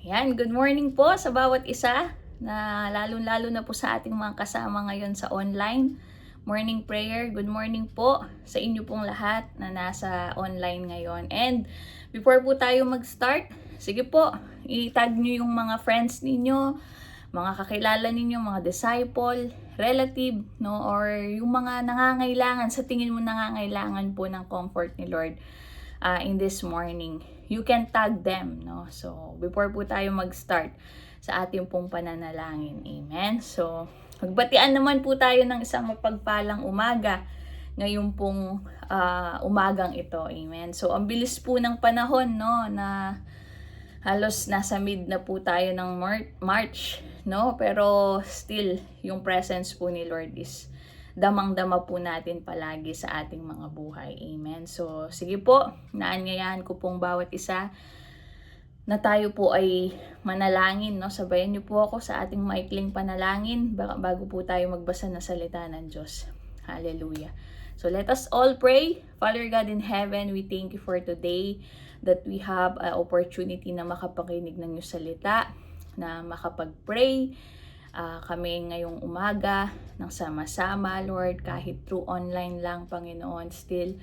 Yan, good morning po sa bawat isa na lalo-lalo na po sa ating mga kasama ngayon sa online. Morning prayer, good morning po sa inyo pong lahat na nasa online ngayon. And before po tayo mag-start, sige po, i-tag nyo yung mga friends ninyo, mga kakilala ninyo, mga disciple, relative, no, or yung mga nangangailangan, sa tingin mo nangangailangan po ng comfort ni Lord in this morning. You can tag them, no? So, before po tayo mag-start sa ating pong pananalangin. Amen? So, magbatian naman po tayo ng isang mapagpalang umaga ngayon pong umagang ito. Amen? So, ang bilis po ng panahon, no? Na halos nasa mid na po tayo ng March, no? Pero still, yung presence po ni Lord is damang-dama po natin palagi sa ating mga buhay. Amen. So, sige po, naanyayahan ko pong bawat isa na tayo po ay manalangin, no? Sabayan niyo po ako sa ating maikling panalangin bago po tayo magbasa ng salita ng Diyos. Hallelujah. So, let us all pray. Father God in heaven, we thank you for today that we have an opportunity na makapakinig ng iyong salita, na makapag-pray, kami ngayong umaga ng sama-sama, Lord, kahit through online lang, Panginoon, still,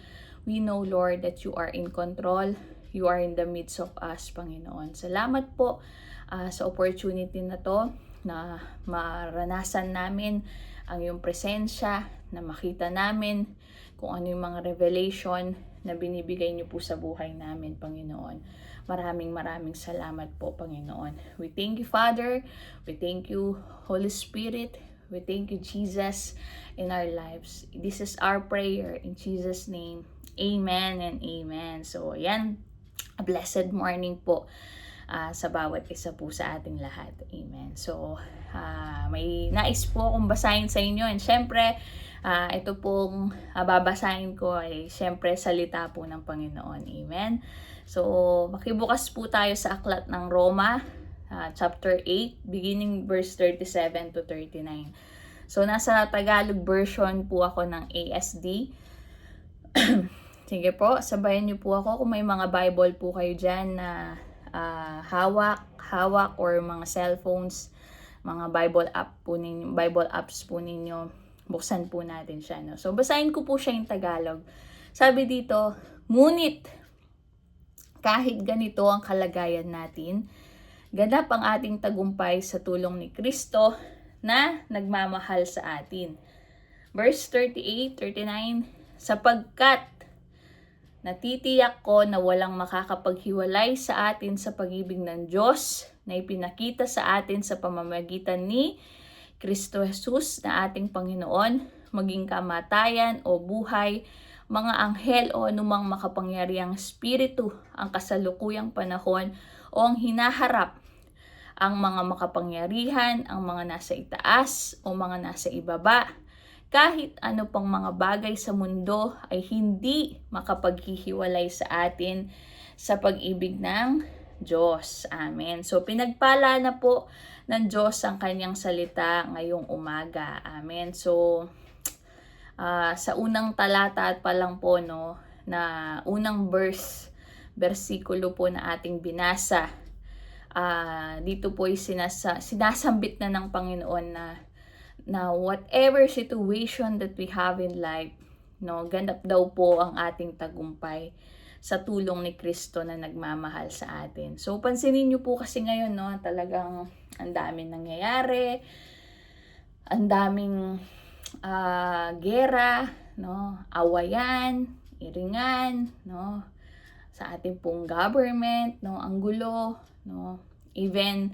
we know, Lord, that you are in control. You are in the midst of us, Panginoon. Salamat po sa opportunity na to, na maranasan namin ang iyong presensya, na makita namin kung ano yung mga revelation na binibigay niyo po sa buhay namin, Panginoon. Maraming salamat po, Panginoon. We thank you, Father. We thank you, Holy Spirit. We thank you, Jesus, in our lives. This is our prayer in Jesus' name. Amen and amen. So, yan. A blessed morning po sa bawat isa po sa ating lahat. Amen. So, may nais po akong basahin sa inyo. And syempre, ito pong babasahin ko ay syempre salita po ng Panginoon. Amen. So, makibukas po tayo sa aklat ng Roma, chapter 8, beginning verse 37 to 39. So, nasa Tagalog version po ako ng ASD. Sige po, sabayan niyo po ako kung may mga Bible po kayo dyan na hawak or mga cellphones, mga Bible apps po ninyo, buksan po natin siya. No? So, basahin ko po siya yung Tagalog. Sabi dito, ngunit, kahit ganito ang kalagayan natin, ganap ang ating tagumpay sa tulong ni Kristo na nagmamahal sa atin. Verse 38, 39, sapagkat natitiyak ko na walang makakapaghiwalay sa atin sa pag-ibig ng Diyos na ipinakita sa atin sa pamamagitan ni Kristo Jesus na ating Panginoon, maging kamatayan o buhay, mga anghel o anumang makapangyarihang espiritu, ang kasalukuyang panahon o ang hinaharap, ang mga makapangyarihan, ang mga nasa itaas o mga nasa ibaba, kahit ano pang mga bagay sa mundo ay hindi makapaghihiwalay sa atin sa pag-ibig ng Diyos. Amen. So, pinagpala na po ng Diyos ang kanyang salita ngayong umaga. Amen. So, sa unang talata pa lang po, no, na unang versikulo po na ating binasa, dito po ay sinasambit na ng Panginoon na whatever situation that we have in life, no, ganap daw po ang ating tagumpay sa tulong ni Kristo na nagmamahal sa atin. So, pansinin niyo po kasi ngayon, no, talagang ang daming nangyayari, ang daming gera, no, awayan, iringan, no, sa ating pong government, no, ang gulo, no, even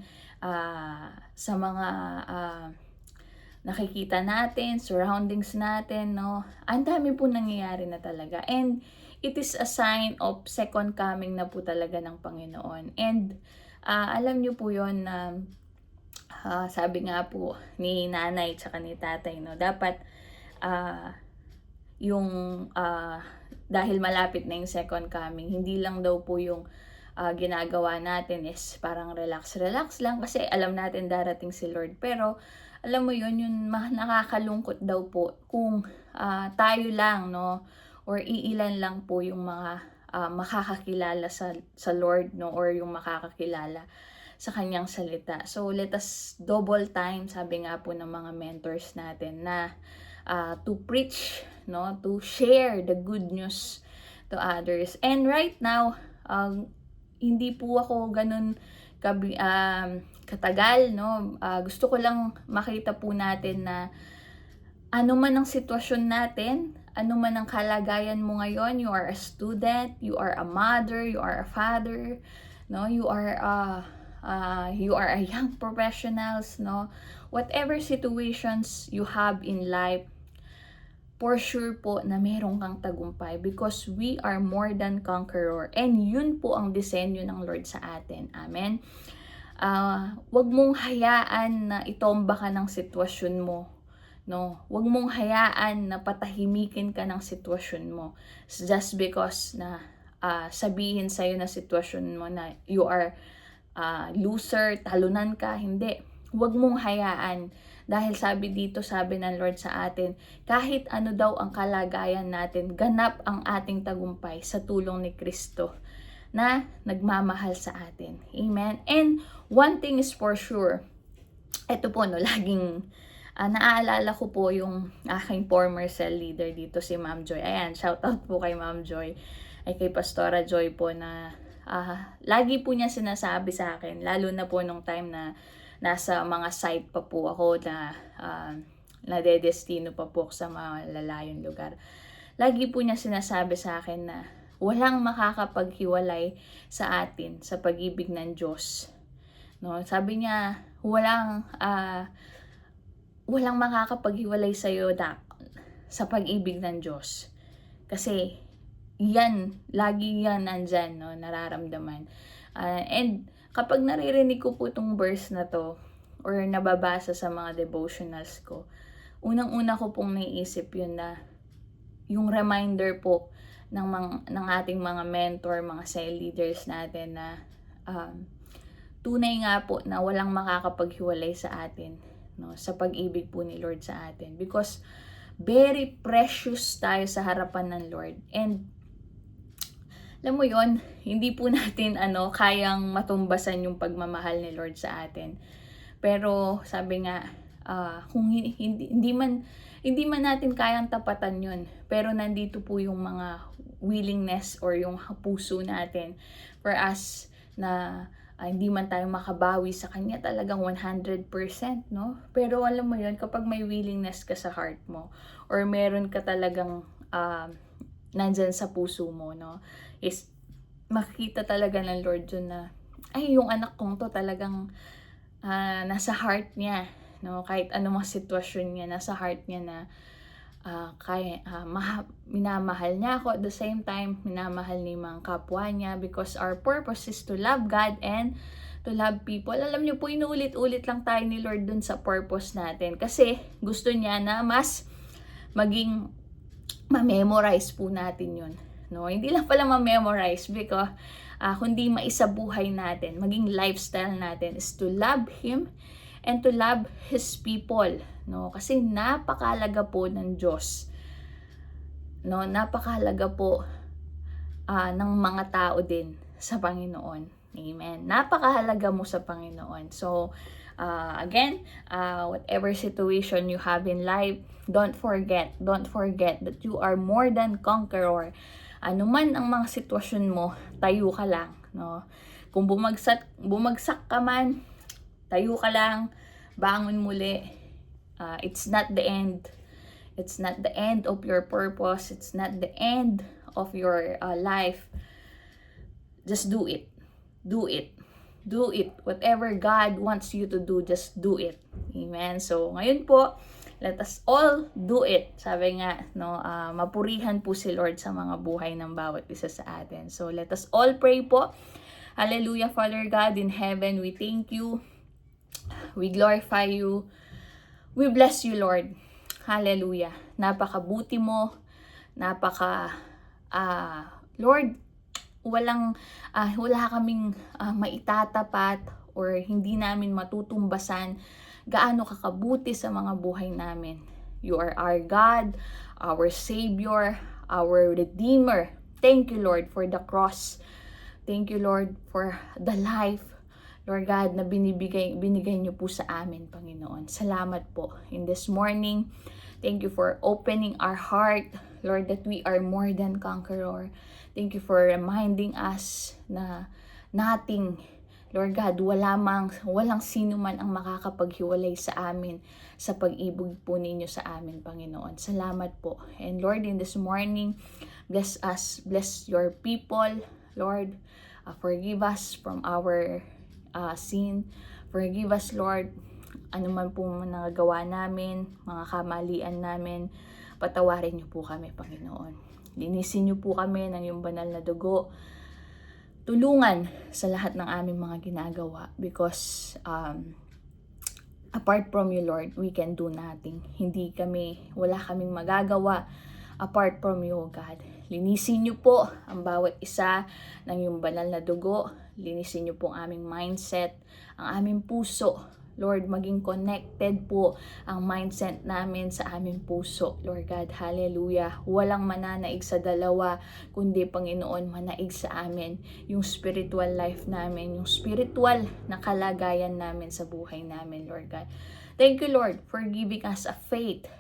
sa mga nakikita natin, surroundings natin, no, ang dami po nangyayari na talaga. And it is a sign of second coming na po talaga ng Panginoon. And alam niyo po yon na sabi nga po ni nanay at ni tatay, no, dapat dahil malapit na yung second coming, hindi lang daw po yung ginagawa natin is parang relax lang kasi alam natin darating si Lord. Pero alam mo yun, yung nakakalungkot daw po kung tayo lang, no, or iilan lang po yung mga makakakilala sa Lord, no, or yung makakakilala sa kanyang salita. So let us double time, sabi nga po ng mga mentors natin, na to preach, no, to share the good news to others. And right now, hindi po ako ganun katagal, no. Gusto ko lang makita po natin na ano man ang sitwasyon natin, ano man ang kalagayan mo ngayon, you are a student, you are a mother, you are a father, no, you are a young professionals, no, whatever situations you have in life, for sure po na meron kang tagumpay, because we are more than conqueror, and yun po ang disenyo ng Lord sa atin. Amen. Wag mong hayaan na itomba ka ng sitwasyon mo, no. Wag mong hayaan na patahimikin ka ng sitwasyon mo just because na sabihin sa'yo na sitwasyon mo na you are loser, talunan ka. Hindi. Huwag mong hayaan. Dahil sabi dito, sabi ng Lord sa atin, kahit ano daw ang kalagayan natin, ganap ang ating tagumpay sa tulong ni Kristo na nagmamahal sa atin. Amen? And one thing is for sure, ito po, no, laging naaalala ko po yung aking former cell leader dito, si Ma'am Joy. Ayan, shout out po kay Ma'am Joy, ay kay Pastora Joy po, na lagi po niya sinasabi sa akin, lalo na po nung time na nasa mga site pa po ako na nadedestino pa po ako sa mga lalayong lugar. Lagi po niya sinasabi sa akin na walang makakapaghiwalay sa atin sa pag-ibig ng Diyos. No, sabi niya, walang makakapaghiwalay sa iyo sa pag-ibig ng Diyos. Kasi yan, lagi yan nandyan, no, nararamdaman. And kapag naririnig ko po itong verse na to, or nababasa sa mga devotionals ko, unang-una ko pong naiisip yun na yung reminder po ng ating mga mentor, mga cell leaders natin na tunay nga po na walang makakapaghiwalay sa atin, no, sa pag-ibig po ni Lord sa atin. Because very precious tayo sa harapan ng Lord. And alam mo yon, hindi po natin kayang matumbasan yung pagmamahal ni Lord sa atin. Pero sabi nga, kung hindi man natin kayang tapatan yun, pero nandito po yung mga willingness or yung puso natin for us na hindi man tayo makabawi sa Kanya talagang 100%, no? Pero alam mo yun, kapag may willingness ka sa heart mo, or meron ka talagang nandyan sa puso mo, no, is makikita talaga ng Lord dun na, ay, yung anak kong to talagang nasa heart niya, no, kahit anong sitwasyon niya, nasa heart niya na minamahal niya ako, at the same time minamahal ni mga kapwa niya, because our purpose is to love God and to love people. Alam niyo po, inuulit-ulit lang tayo ni Lord dun sa purpose natin, kasi gusto niya na mas maging ma-memorize po natin yun, no? Hindi lang pala ma-memorize, because kundi maisabuhay natin, maging lifestyle natin is to love Him and to love His people, no? Kasi napakahalaga po ng Diyos, no? Napakahalaga po ng mga tao din sa Panginoon. Amen. Napakahalaga mo sa Panginoon. So again, whatever situation you have in life, don't forget that you are more than conqueror. Ano man ang mga sitwasyon mo, tayo ka lang, no? Kung bumagsak ka man, tayo ka lang, bangon muli. It's not the end. It's not the end of your purpose. It's not the end of your life. Just do it. Do it. Do it. Whatever God wants you to do, just do it. Amen. So, ngayon po, let us all do it. Sabi nga, no, mapurihan po si Lord sa mga buhay ng bawat isa sa atin. So, let us all pray po. Hallelujah, Father God in heaven, we thank you. We glorify you. We bless you, Lord. Hallelujah. Napakabuti mo. Lord, wala kaming maitatapat or hindi namin matutumbasan gaano kakabuti sa mga buhay namin. You are our God, our Savior, our Redeemer. Thank you, Lord, for the cross. Thank you, Lord, for the life. Lord God, na binigay niyo po sa amin, Panginoon. Salamat po in this morning. Thank you for opening our heart, Lord, that we are more than conqueror. Thank you for reminding us na nothing, Lord God, walang sino man ang makakapaghiwalay sa amin sa pag-ibig po ninyo sa amin, Panginoon. Salamat po. And Lord, in this morning, bless us, bless your people, Lord. Forgive us from our sin. Forgive us, Lord, ano man po nagawa namin, mga kamalian namin. Patawarin niyo po kami, Panginoon. Linisin niyo po kami ng iyong banal na dugo. Tulungan sa lahat ng aming mga ginagawa because apart from you, Lord, we can do nothing. Wala kaming magagawa apart from you, God. Linisin niyo po ang bawat isa ng iyong banal na dugo. Linisin niyo po ang aming mindset, ang aming puso. Lord, maging connected po ang mindset namin sa aming puso. Lord God, hallelujah. Walang mananaig sa dalawa, kundi Panginoon, manaig sa amin yung spiritual life namin, yung spiritual na kalagayan namin sa buhay namin, Lord God. Thank you, Lord, for giving us a faith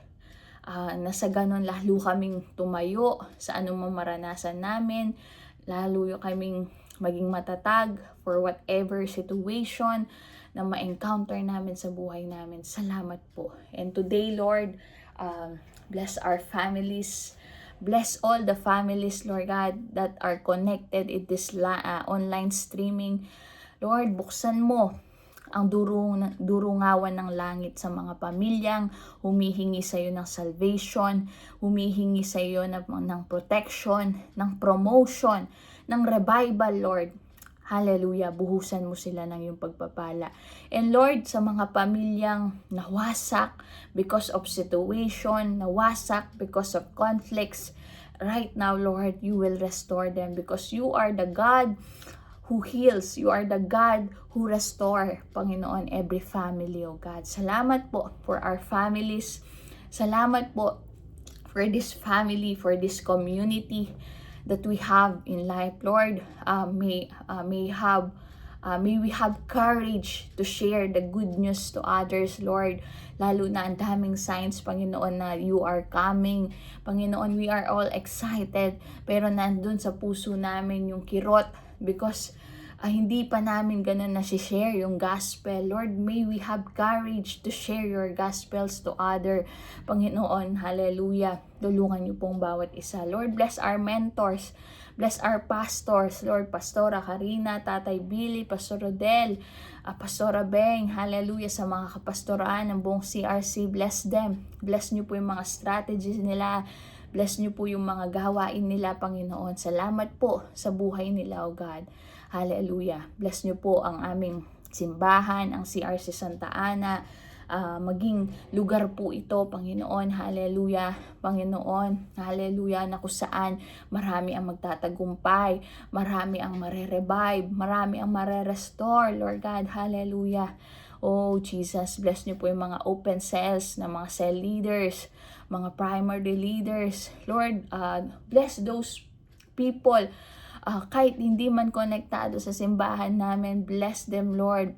na sa ganon lalo kaming tumayo sa anumang maranasan namin, lalo kaming maging matatag for whatever situation na ma-encounter namin sa buhay namin. Salamat po. And today, Lord, bless our families. Bless all the families, Lord God, that are connected in this online streaming. Lord, buksan mo ang durungawan ng langit sa mga pamilyang humihingi sa iyo ng salvation, humihingi sa iyo ng protection, ng promotion, ng revival, Lord. Hallelujah, buhusan mo sila ng iyong pagpapala. And Lord, sa mga pamilyang nawasak because of situation, nawasak because of conflicts, right now, Lord, you will restore them because you are the God who heals. You are the God who restore, Panginoon, every family, oh God. Salamat po for our families. Salamat po for this family, for this community that we have in life, Lord. May we have courage to share the good news to others, Lord. Lalo na ang daming signs, Panginoon, na you are coming. Panginoon, we are all excited, pero nandun sa puso namin yung kirot because hindi pa namin ganun na-share yung gospel. Lord, may we have courage to share your gospels to other. Panginoon, hallelujah. Tulungan niyo pong bawat isa. Lord, bless our mentors. Bless our pastors. Lord, Pastora Karina, Tatay Billy, Pastor Rodel, Pastora Beng, hallelujah, sa mga kapastoraan ng buong CRC. Bless them. Bless niyo po yung mga strategies nila. Bless niyo po yung mga gawain nila, Panginoon. Salamat po sa buhay nila, O God. Hallelujah. Bless niyo po ang aming simbahan, ang CRC Santa Ana. Maging lugar po ito, Panginoon. Hallelujah. Panginoon, hallelujah, na kung saan marami ang magtatagumpay, marami ang marerevive, marami ang marerestore, Lord God. Hallelujah. Oh, Jesus, bless niyo po yung mga open cells na mga cell leaders, mga primary leaders. Lord, bless those people. Kahit hindi man konektado sa simbahan namin, bless them, Lord,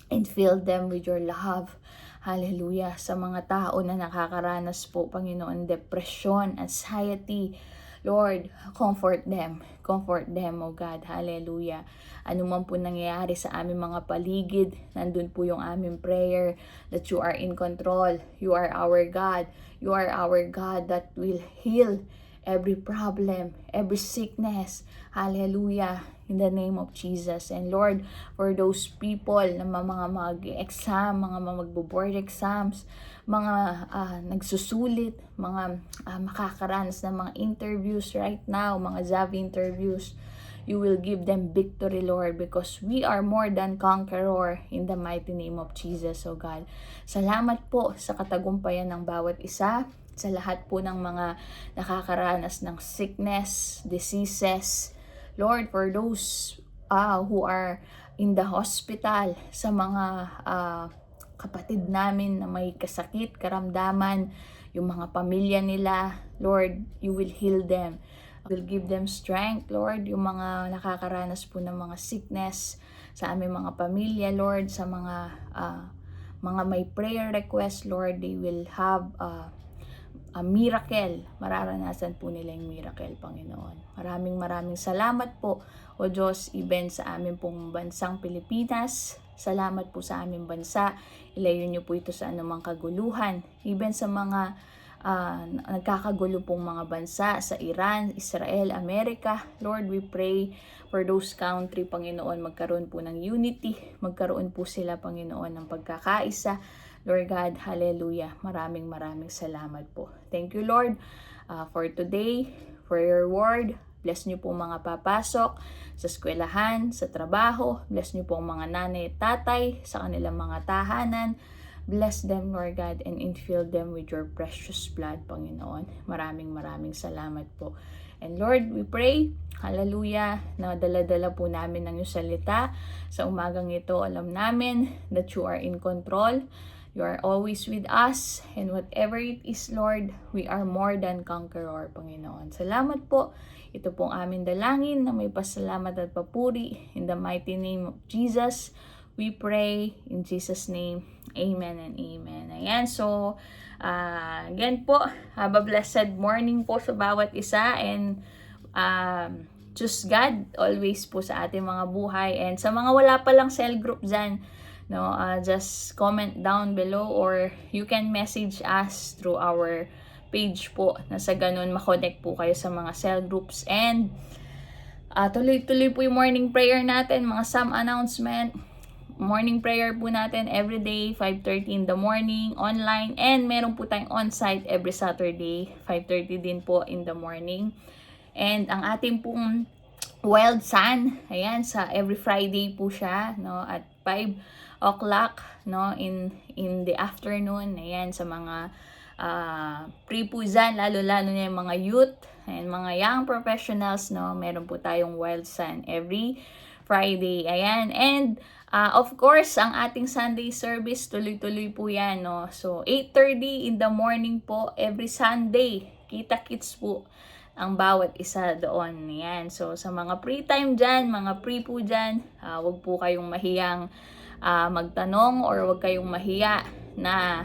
and fill them with your love. Hallelujah. Sa mga tao na nakakaranas po, Panginoon, depression, anxiety, Lord, comfort them. Comfort them, O God. Hallelujah. Ano man po nangyayari sa aming mga paligid, nandun po yung aming prayer that you are in control. You are our God. You are our God that will heal every problem, every sickness. Hallelujah. In the name of Jesus. And Lord, for those people na mga mag-exam, mga magbo-board exams, mga nagsusulit, mga makakaranas ng mga interviews right now, mga Xavi interviews, you will give them victory, Lord, because we are more than conqueror in the mighty name of Jesus, O God. Salamat po sa katagumpayan ng bawat isa, sa lahat po ng mga nakakaranas ng sickness, diseases. Lord, for those who are in the hospital, sa mga kapatid namin na may kasakit, karamdaman, yung mga pamilya nila, Lord, you will heal them. will give them strength, Lord, yung mga nakakaranas po ng mga sickness sa aming mga pamilya, Lord, sa mga may prayer request, Lord, they will have a miracle. Mararanasan po nila yung miracle, Panginoon. Maraming salamat po, O Diyos, even sa amin pong bansang Pilipinas. Salamat po sa aming bansa. Ilayo niyo po ito sa anumang kaguluhan. Even sa mga nagkakagulo pong mga bansa sa Iran, Israel, Amerika. Lord, we pray for those country, Panginoon, magkaroon po ng unity. Magkaroon po sila, Panginoon, ng pagkakaisa. Lord God, hallelujah. Maraming salamat po. Thank you, Lord, for today, for your word. Bless niyo po mga papasok sa eskwelahan, sa trabaho. Bless niyo po mga nanay at tatay sa kanilang mga tahanan. Bless them, Lord God, and infill them with your precious blood, Panginoon. Maraming salamat po. And Lord, we pray, hallelujah, na dala-dala po namin ng iyong salita. Sa umagang ito, alam namin that you are in control. You are always with us, and whatever it is, Lord, we are more than conqueror, Panginoon. Salamat po. Ito pong aming dalangin na may pasalamat at papuri. In the mighty name of Jesus, we pray. In Jesus' name, amen and amen. Ayan, so, again po, have a blessed morning po sa bawat isa, and choose God always po sa ating mga buhay. And sa mga wala pa lang cell group dyan, no, just comment down below, or you can message us through our page po, na sa ganun makonect po kayo sa mga cell groups. And tuloy-tuloy po yung morning prayer natin, mga some announcement. Morning prayer po natin everyday 5:30 in the morning online, and meron po tayong on-site every Saturday 5:30 din po in the morning. And ang ating pong Wild Sun, ayan, sa every Friday po siya, no, at 5 o'clock, no, in the afternoon. Ayan, sa mga pre po dyan, lalo na yung mga youth and mga young professionals, no, meron po tayong Wild Sun every Friday. Ayan, and of course, ang ating Sunday service, tuloy-tuloy po yan, no. So, 8:30 in the morning po, every Sunday. Kita-kits po ang bawat isa doon. Yan. So, sa mga free time dyan, mga free po dyan, wag po kayong mahiyang magtanong, or wag kayong mahiya na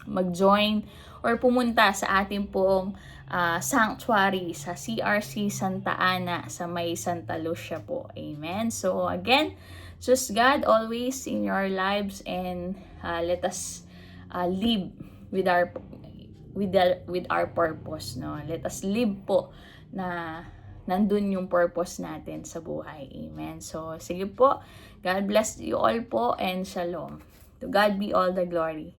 mag-join or pumunta sa ating pong sanctuary sa CRC Santa Ana sa may Santa Lucia po. Amen. So, again, choose God always in your lives, and let us live with our purpose, no. Let us live po na nandun yung purpose natin sa buhay. Amen. So, sige po. God bless you all po, and shalom. To God be all the glory.